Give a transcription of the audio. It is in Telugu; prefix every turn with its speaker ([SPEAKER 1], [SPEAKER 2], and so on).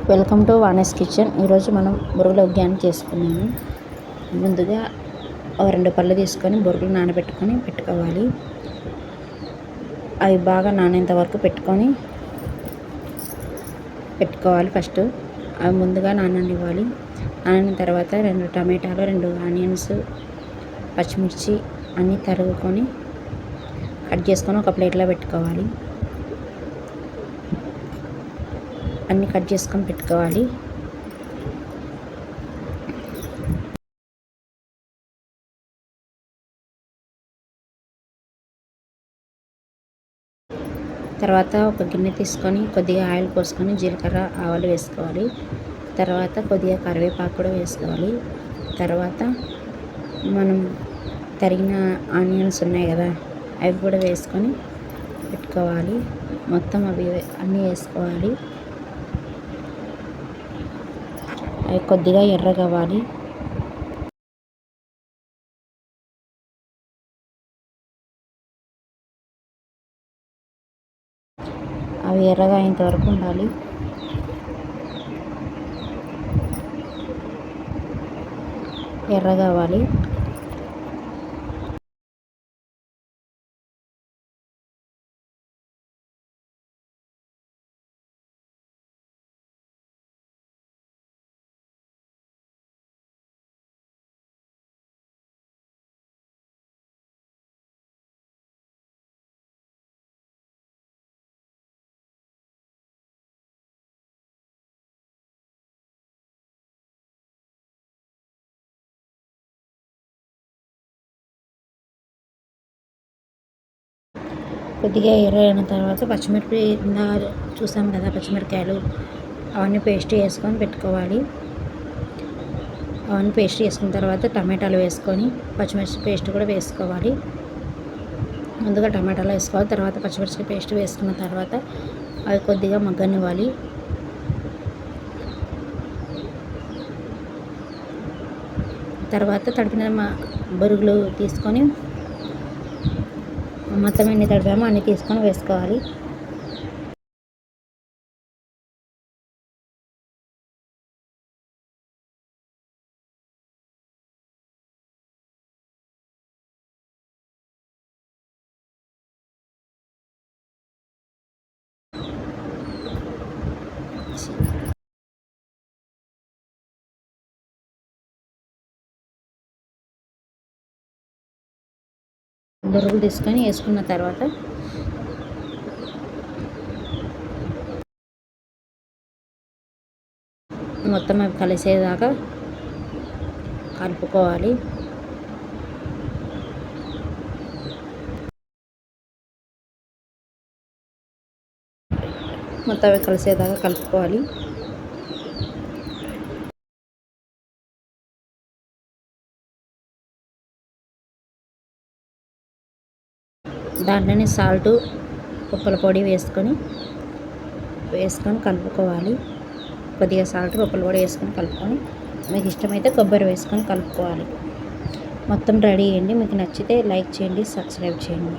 [SPEAKER 1] Welcome to వానస్ kitchen. ఈరోజు మనం బొరుగుల ఉగ్గాని చేసుకున్నాము. ముందుగా 2 పళ్ళు తీసుకొని బొరుగులు నానబెట్టుకొని పెట్టుకోవాలి. అవి బాగా నానేంత వరకు పెట్టుకోవాలి. ఫస్ట్ అవి ముందుగా నాననివ్వాలి. నానిన తర్వాత 2 టమాటాలు, 2 ఆనియన్స్, పచ్చిమిర్చి అన్నీ తరుగుకొని కట్ చేసుకొని ఒక ప్లేట్లో పెట్టుకోవాలి. అన్నీ కట్ చేసుకొని పెట్టుకోవాలి. తర్వాత ఒక గిన్నె తీసుకొని కొద్దిగా ఆయిల్ పోసుకొని జీలకర్ర, ఆవాలు వేసుకోవాలి. తర్వాత కొద్దిగా కరివేపాకు కూడా వేసుకోవాలి. తర్వాత మనం తరిగిన ఆనియన్స్ ఉన్నాయి కదా, అవి కూడా వేసుకొని పెట్టుకోవాలి. మొత్తం అవి అన్నీ వేసుకోవాలి. అవి కొద్దిగా ఎర్రగవ్వాలి. అవి ఎర్రగా అయ్యేంత వరకు ఉండాలి. ఎర్రగా అవ్వాలి. కొద్దిగా ఎర్రయిన తర్వాత పచ్చిమిరపకాయ చూసాం కదా, పచ్చిమిరపకాయలు అవన్నీ పేస్ట్ చేసుకొని పెట్టుకోవాలి. అవన్నీ పేస్ట్ చేసుకున్న తర్వాత టమాటాలు వేసుకొని పచ్చిమిర్చి పేస్ట్ కూడా వేసుకోవాలి. ముందుగా టమాటాలు వేసుకోవాలి. తర్వాత పచ్చిమిర్చి పేస్ట్ వేసుకున్న తర్వాత అవి కొద్దిగా మగ్గనివ్వాలి. తర్వాత తడిపిన బొరుగులు తీసుకొని మొత్తం ఎన్ని తడిపామో అన్నీ తీసుకొని వేసుకోవాలి. బొరుగులు తీసుకొని వేసుకున్న తర్వాత మొత్తం అవి కలిసేదాకా కలుపుకోవాలి. మొత్తం అవి కలిసేదాకా కలుపుకోవాలి. దాంట్లోనే సాల్ట్, ఉప్పుల పొడి వేసుకొని కలుపుకోవాలి. కొద్దిగా సాల్ట్, ఉప్పుల పొడి వేసుకొని కలుపుకొని మీకు ఇష్టమైతే కొబ్బరి వేసుకొని కలుపుకోవాలి. మొత్తం రెడీ అయ్యింది. మీకు నచ్చితే లైక్ చేయండి, సబ్స్క్రైబ్ చేయండి.